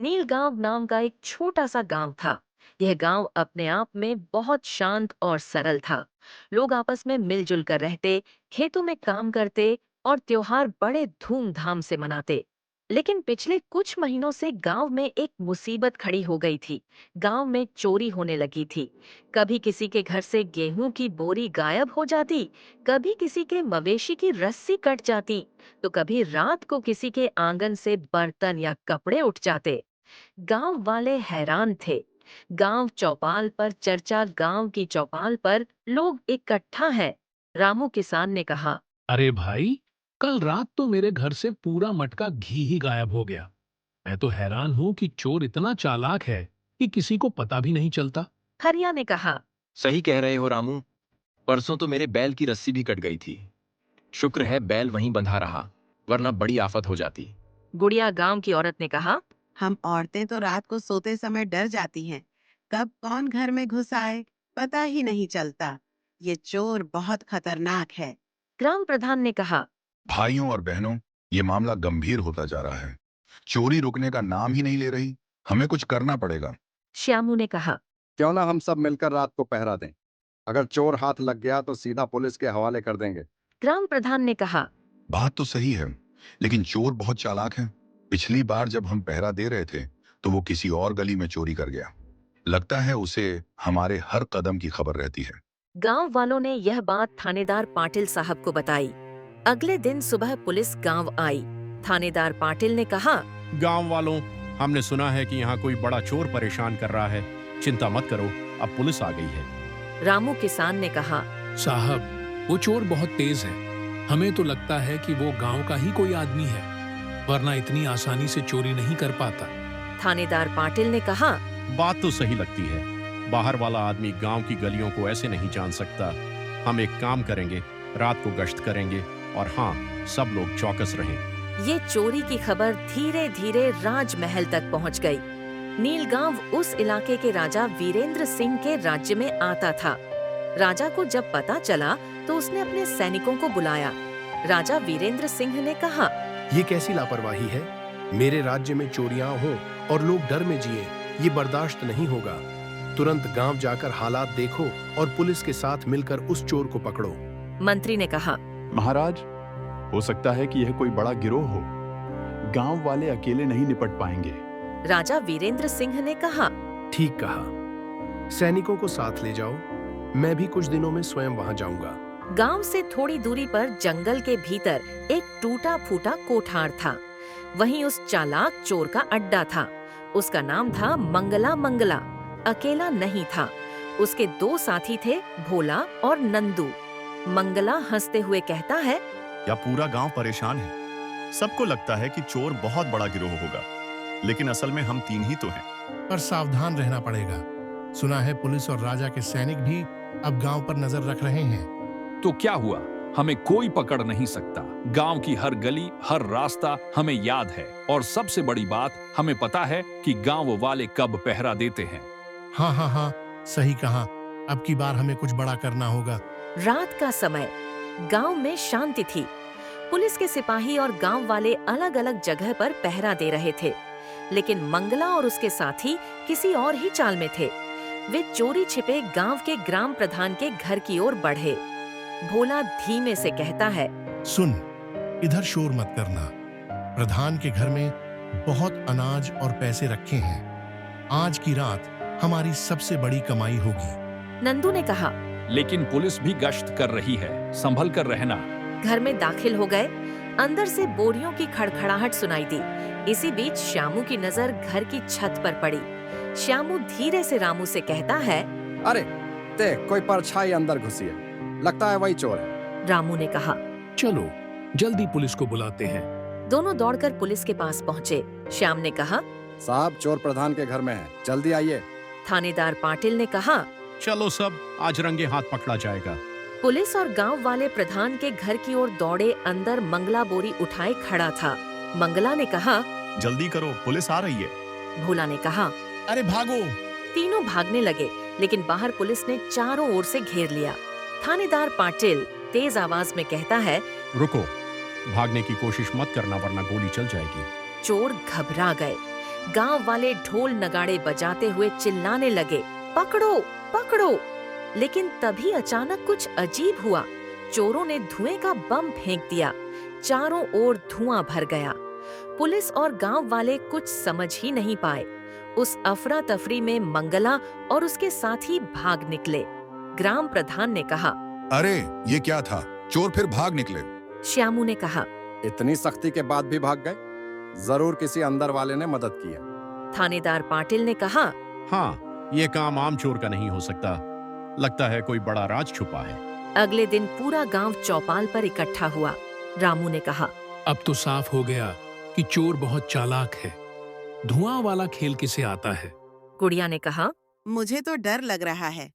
नीलगांव नाम का एक छोटा सा गांव था। यह गांव अपने आप में बहुत शांत और सरल था। लोग आपस में मिलजुल कर रहते, खेतों में काम करते और त्योहार बड़े धूमधाम से मनाते। लेकिन पिछले कुछ महीनों से गांव में एक मुसीबत खड़ी हो गई थी। गांव में चोरी होने लगी थी। कभी किसी के घर से गेहूं की बोरी गायब हो जाती, कभी किसी के मवेशी की रस्सी कट जाती, तो कभी रात को किसी के आंगन से बर्तन या कपड़े उठ जाते। गांव वाले हैरान थे। गांव चौपाल पर चर्चा, गांव की चौपाल पर लोग इकट्ठा हैं। रामू किसान ने कहा। अरे भाई, कल रात तो मेरे घर से पूरा मटका घी ही गायब हो गया। मैं तो हैरान हूँ कि चोर इतना चालाक है कि किसी को पता भी नहीं चलता। हरिया ने कहा। सही कह रहे हो रामू। परसों तो मेरे बैल की रस्सी भी कट गई थी। शुक्र है बैल वहीं बंधा रहा, वरना बड़ी आफत हो जाती। गुड़िया गांव की औरत ने कहा। हम औरतें तो रात को सोते समय डर जाती हैं। कब कौन घर में घुस आए पता ही नहीं चलता। ये चोर बहुत खतरनाक है। ग्राम प्रधान ने कहा। भाइयों और बहनों, ये मामला गंभीर होता जा रहा है। चोरी रुकने का नाम ही नहीं ले रही। हमें कुछ करना पड़ेगा। श्यामू ने कहा। क्यों ना हम सब मिलकर रात को पहरा दें। अगर चोर हाथ लग गया तो सीधा पुलिस के हवाले कर देंगे। ग्राम प्रधान ने कहा। बात तो सही है, लेकिन चोर बहुत चालाक है। पिछली बार जब हम पहरा दे रहे थे तो वो किसी और गली में चोरी कर गया। लगता है उसे हमारे हर कदम की खबर रहती है। गांव वालों ने यह बात थानेदार पाटिल साहब को बताई। अगले दिन सुबह पुलिस गांव आई। थानेदार पाटिल ने कहा। गांव वालों, हमने सुना है कि यहाँ कोई बड़ा चोर परेशान कर रहा है। चिंता मत करो, अब पुलिस आ गई है। रामू किसान ने कहा। साहब, वो चोर बहुत तेज है। हमें तो लगता है कि वो गांव का ही कोई आदमी है, वरना इतनी आसानी से चोरी नहीं कर पाता। थानेदार पाटिल ने कहा। बात तो सही लगती है। बाहर वाला आदमी गांव की गलियों को ऐसे नहीं जान सकता। हम एक काम करेंगे, रात को गश्त करेंगे और हाँ, सब लोग चौकस रहें। ये चोरी की खबर धीरे धीरे राजमहल तक पहुंच गई। नीलगांव उस इलाके के राजा वीरेंद्र सिंह के राज्य में आता था। राजा को जब पता चला तो उसने अपने सैनिकों को बुलाया। राजा वीरेंद्र सिंह ने कहा। ये कैसी लापरवाही है। मेरे राज्य में चोरियां हो और लोग डर में जिए, ये बर्दाश्त नहीं होगा। तुरंत गांव जाकर हालात देखो और पुलिस के साथ मिलकर उस चोर को पकड़ो। मंत्री ने कहा। महाराज, हो सकता है कि यह कोई बड़ा गिरोह हो। गांव वाले अकेले नहीं निपट पाएंगे। राजा वीरेंद्र सिंह ने कहा। ठीक कहा, सैनिकों को साथ ले जाओ। मैं भी कुछ दिनों में स्वयं वहां जाऊंगा। गांव से थोड़ी दूरी पर जंगल के भीतर एक टूटा फूटा कोठार था। वहीं उस चालाक चोर का अड्डा था। उसका नाम था मंगला। अकेला नहीं था, उसके दो साथी थे, भोला और नंदू। मंगला हंसते हुए कहता है। या पूरा गांव परेशान है। सबको लगता है कि चोर बहुत बड़ा गिरोह होगा, लेकिन असल में हम तीन ही तो हैं। पर सावधान रहना पड़ेगा। सुना है पुलिस और राजा के सैनिक भी अब गांव पर नजर रख रहे हैं। तो क्या हुआ, हमें कोई पकड़ नहीं सकता। गांव की हर गली, हर रास्ता हमें याद है और सबसे बड़ी बात, हमें पता है कि गांव वाले कब पहरा देते हैं। हाँ, सही कहा। अब की बार हमें कुछ बड़ा करना होगा। रात का समय, गांव में शांति थी। पुलिस के सिपाही और गांव वाले अलग अलग जगह पर पहरा दे रहे थे, लेकिन मंगला और उसके साथी किसी और ही चाल में थे। वे चोरी छिपे गांव के ग्राम प्रधान के घर की ओर बढ़े। भोला धीमे से कहता है। सुन, इधर शोर मत करना। प्रधान के घर में बहुत अनाज और पैसे रखे हैं। आज की रात हमारी सबसे बड़ी कमाई होगी। नंदू ने कहा। लेकिन पुलिस भी गश्त कर रही है, संभल कर रहना। घर में दाखिल हो गए। अंदर से बोरियों की खड़खड़ाहट सुनाई दी। इसी बीच श्यामू की नजर घर की छत पर पड़ी। श्यामू धीरे से रामू से कहता है। अरे देख, कोई परछाई अंदर घुसी है। लगता है वही चोर है। रामू ने कहा। चलो जल्दी पुलिस को बुलाते हैं। दोनों दौड़कर पुलिस के पास पहुंचे। श्याम ने कहा। साहब, चोर प्रधान के घर में है, जल्दी आइए। थानेदार पाटिल ने कहा। चलो सब, आज रंगे हाथ पकड़ा जाएगा। पुलिस और गांव वाले प्रधान के घर की ओर दौड़े। अंदर मंगला बोरी उठाए खड़ा था। मंगला ने कहा। जल्दी करो, पुलिस आ रही है। भोला ने कहा। अरे भागो। तीनों भागने लगे, लेकिन बाहर पुलिस ने चारों ओर से घेर लिया। थानेदार पाटिल तेज आवाज में कहता है। रुको, भागने की कोशिश मत करना वरना गोली चल जाएगी। चोर घबरा गए। गांव वाले ढोल नगाड़े बजाते हुए चिल्लाने लगे, पकड़ो पकड़ो। लेकिन तभी अचानक कुछ अजीब हुआ। चोरों ने धुएं का बम फेंक दिया। चारों ओर धुआं भर गया। पुलिस और गांव वाले कुछ समझ ही नहीं पाए। उस अफरा तफरी में मंगला और उसके साथी भाग निकले। ग्राम प्रधान ने कहा, अरे ये क्या था, चोर फिर भाग निकले। श्यामू ने कहा, इतनी सख्ती के बाद भी भाग गए, जरूर किसी अंदर वाले ने मदद की है। थानेदार पाटिल ने कहा, हाँ, ये काम आम चोर का नहीं हो सकता। लगता है कोई बड़ा राज छुपा है। अगले दिन पूरा गांव चौपाल पर इकट्ठा हुआ। रामू ने कहा, अब तो साफ हो गया कि चोर बहुत चालाक है। धुआं वाला खेल किसे आता है? गुड़िया ने कहा, मुझे तो डर लग रहा है।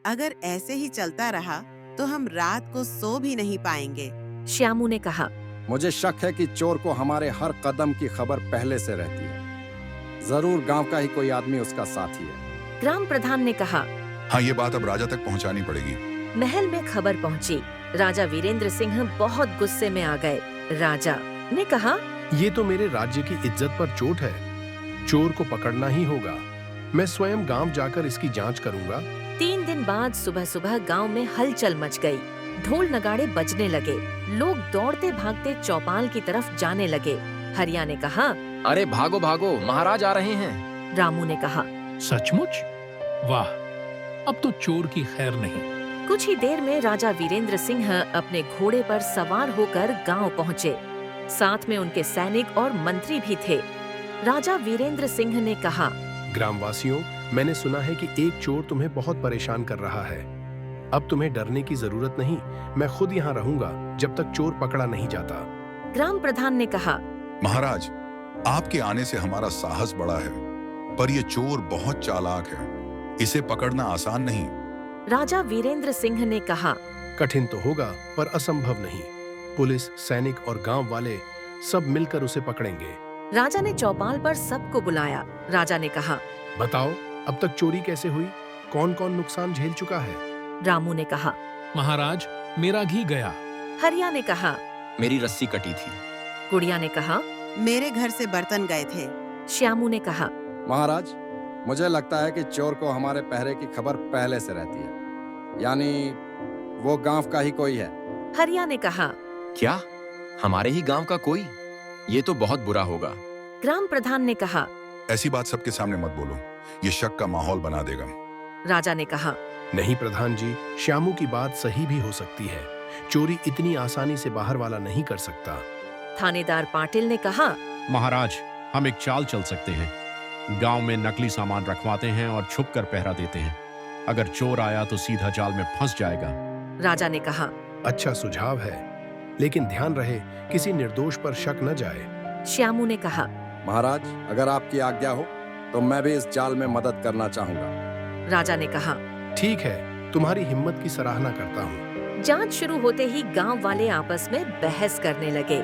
अगर ऐसे ही चलता रहा तो हम रात को सो भी नहीं पाएंगे। श्यामू ने कहा, मुझे शक है कि चोर को हमारे हर कदम की खबर पहले से रहती है। जरूर गांव का ही कोई आदमी उसका साथी है। ग्राम प्रधान ने कहा, हाँ, ये बात अब राजा तक पहुंचानी पड़ेगी। महल में खबर पहुंची। राजा वीरेंद्र सिंह बहुत गुस्से में आ गए। राजा ने कहा, ये तो मेरे राज्य की इज्जत पर चोट है। चोर को पकड़ना ही होगा। मैं स्वयं गांव जाकर इसकी जांच करूंगा। 3 दिन बाद सुबह सुबह गांव में हलचल मच गई। ढोल नगाड़े बजने लगे। लोग दौड़ते भागते चौपाल की तरफ जाने लगे। हरिया ने कहा, अरे भागो भागो, महाराज आ रहे हैं। रामू ने कहा, सचमुच? वाह, अब तो चोर की खैर नहीं। कुछ ही देर में राजा वीरेंद्र सिंह अपने घोड़े पर सवार होकर गांव पहुंचे। साथ में उनके सैनिक और मंत्री भी थे। राजा वीरेंद्र सिंह ने कहा, ग्रामवासियों, मैंने सुना है कि एक चोर तुम्हें बहुत परेशान कर रहा है। अब तुम्हें डरने की जरूरत नहीं। मैं खुद यहाँ रहूंगा जब तक चोर पकड़ा नहीं जाता। ग्राम प्रधान ने कहा, महाराज, आपके आने से हमारा साहस बढ़ा है, पर ये चोर बहुत चालाक है। इसे पकड़ना आसान नहीं। राजा वीरेंद्र सिंह ने कहा, कठिन तो होगा पर असंभव नहीं। पुलिस, सैनिक और गांव वाले सब मिलकर उसे पकड़ेंगे। राजा ने चौपाल पर सबको बुलाया। राजा ने कहा, बताओ, अब तक चोरी कैसे हुई? कौन कौन नुकसान झेल चुका है? रामू ने कहा, महाराज, मेरा घी गया। हरिया ने कहा, मेरी रस्सी कटी थी। गुड़िया ने कहा, मेरे घर से बर्तन गए थे। श्यामू ने कहा, महाराज, मुझे लगता है कि चोर को हमारे पहरे की खबर पहले से रहती है, यानी वो गांव का ही कोई है। हरिया ने कहा, क्या हमारे ही गांव का कोई? ये तो बहुत बुरा होगा। ग्राम प्रधान ने कहा, ऐसी बात सबके सामने मत बोलो, ये शक का माहौल बना देगा। राजा ने कहा, नहीं प्रधान जी, श्यामू की बात सही भी हो सकती है। चोरी इतनी आसानी से बाहर वाला नहीं कर सकता। थानेदार पाटिल ने कहा, महाराज, हम एक चाल चल सकते हैं। गांव में नकली सामान रखवाते हैं और छुप कर पहरा देते हैं। अगर चोर आया तो सीधा जाल में फंस जाएगा। राजा ने कहा, अच्छा सुझाव है, लेकिन ध्यान रहे किसी निर्दोष पर शक न जाए। श्यामू ने कहा, महाराज, अगर आपकी आज्ञा हो तो मैं भी इस जाल में मदद करना चाहूंगा। राजा ने कहा, ठीक है, तुम्हारी हिम्मत की सराहना करता हूँ। जांच शुरू होते ही गांव वाले आपस में बहस करने लगे।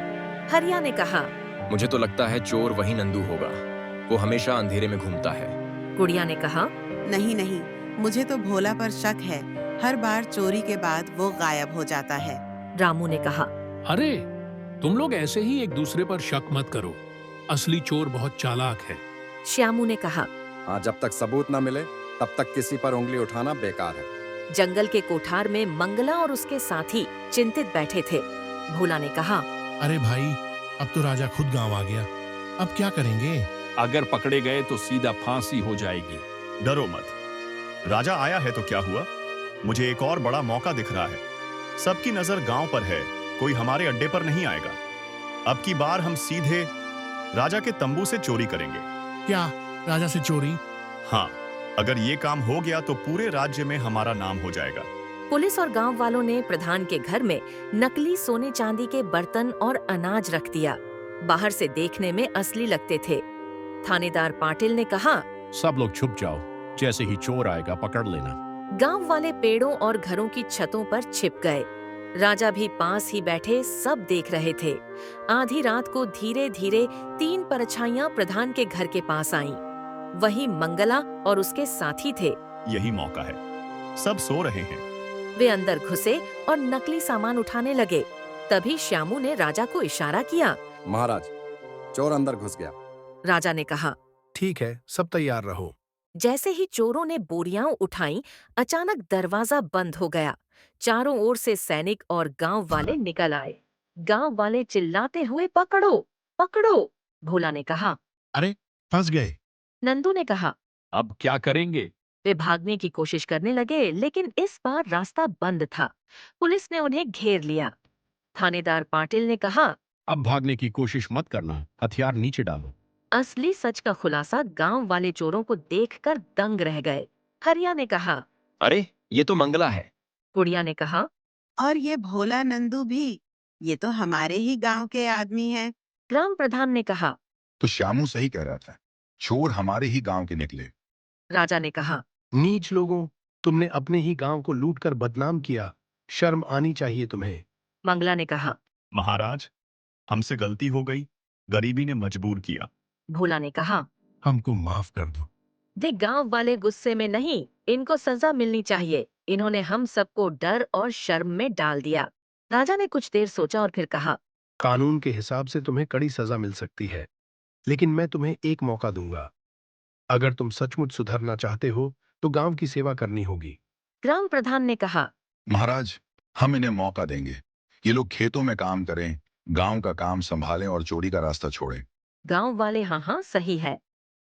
हरिया ने कहा, मुझे तो लगता है चोर वही नंदू होगा। वो हमेशा अंधेरे में घूमता है। गुड़िया ने कहा, नहीं नहीं, मुझे तो भोला पर शक है। हर बार चोरी के बाद वो गायब हो जाता है। रामू ने कहा, अरे, तुम लोग ऐसे ही एक दूसरे पर शक मत करो। असली चोर बहुत चालाक है। श्यामू ने कहा, हाँ, जब तक सबूत न मिले तब तक किसी पर उंगली उठाना बेकार है। जंगल के कोठार में मंगला और उसके साथी चिंतित बैठे थे। भोला ने कहा, अरे भाई, अब तो राजा खुद गांव आ गया। अब क्या करेंगे? अगर पकड़े गए तो सीधा फांसी हो जाएगी। डरो मत, राजा आया है तो क्या हुआ? मुझे एक और बड़ा मौका दिख रहा है। सबकी नजर गांव पर है, कोई हमारे अड्डे पर नहीं आएगा। अब की बार हम सीधे राजा के तंबू से चोरी करेंगे। क्या, राजा से चोरी? हाँ, अगर ये काम हो गया तो पूरे राज्य में हमारा नाम हो जाएगा। पुलिस और गांव वालों ने प्रधान के घर में नकली सोने चांदी के बर्तन और अनाज रख दिया। बाहर से देखने में असली लगते थे। थानेदार पाटिल ने कहा, सब लोग छुप जाओ, जैसे ही चोर आएगा पकड़ लेना। गांव वाले पेड़ों और घरों की छतों पर छिप गए। राजा भी पास ही बैठे सब देख रहे थे। आधी रात को धीरे धीरे 3 परछाइयां प्रधान के घर के पास आईं। वही मंगला और उसके साथी थे। यही मौका है, सब सो रहे हैं। वे अंदर घुसे और नकली सामान उठाने लगे। तभी श्यामू ने राजा को इशारा किया। महाराज, चोर अंदर घुस गया। राजा ने कहा, ठीक है, सब तैयार रहो। जैसे ही चोरों ने बोरियां उठाईं, अचानक दरवाजा बंद हो गया। चारों ओर से सैनिक और गांव वाले निकल आए। गांव वाले चिल्लाते हुए पकड़ो, पकड़ो। भोला ने कहा। अरे, फंस गए। नंदू ने कहा। अब क्या करेंगे? वे भागने की कोशिश करने लगे, लेकिन इस बार रास्ता बंद था। पुलिस ने उन्हें घेर लिया। थानेदार पाटिल ने कहा। अब भागने की कोशिश मत करना, हथियार नीचे डालो। असली सच का खुलासा गांव वाले चोरों को देखकर दंग रह गए। हरिया ने कहा। अरे ये तो मंगला है। गुड़िया ने कहा। और ये भोला नंदू भी, ये तो हमारे ही गांव के आदमी हैं। ग्राम प्रधान ने कहा। तो श्यामू सही कह रहा था, चोर हमारे ही गांव के निकले। राजा ने कहा। नीच लोगों, तुमने अपने ही गांव को लूटकर बदनाम किया। शर्म आनी चाहिए तुम्हें। मंगला ने कहा। महाराज, हमसे गलती हो गई, गरीबी ने मजबूर किया। भोला ने कहा। हमको माफ कर दो। वे गांव वाले गुस्से में नहीं, इनको सजा मिलनी चाहिए। इन्होंने हम सबको डर और शर्म में डाल दिया। राजा ने कुछ देर सोचा और फिर कहा। कानून के हिसाब से तुम्हें कड़ी सजा मिल सकती है, लेकिन मैं तुम्हें एक मौका दूंगा। अगर तुम सचमुच सुधरना चाहते हो तो गांव की सेवा करनी होगी। ग्राम प्रधान ने कहा। महाराज, हम इन्हें मौका देंगे। ये लोग खेतों में काम करें, गांव का काम संभालें और चोरी का रास्ता छोड़ें। गांव वाले हाँ हाँ सही है।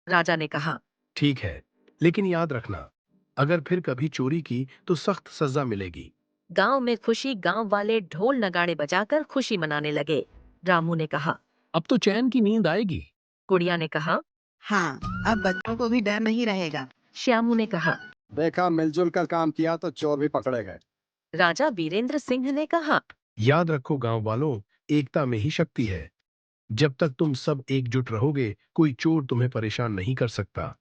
राजा ने कहा। ठीक है, लेकिन याद रखना, अगर फिर कभी चोरी की तो सख्त सजा मिलेगी। गांव में खुशी, गांव वाले ढोल नगाड़े बजाकर खुशी मनाने लगे। रामू ने कहा। अब तो चैन की नींद आएगी। गुड़िया ने कहा। हाँ, अब बच्चों को भी डर नहीं रहेगा। श्यामू ने कहा। देखा, मिलजुल कर काम किया तो चोर भी पकड़े गए। राजा वीरेंद्र सिंह ने कहा। याद रखो गांव वालों, एकता में ही शक्ति है। जब तक तुम सब एकजुट रहोगे, कोई चोर तुम्हें परेशान नहीं कर सकता।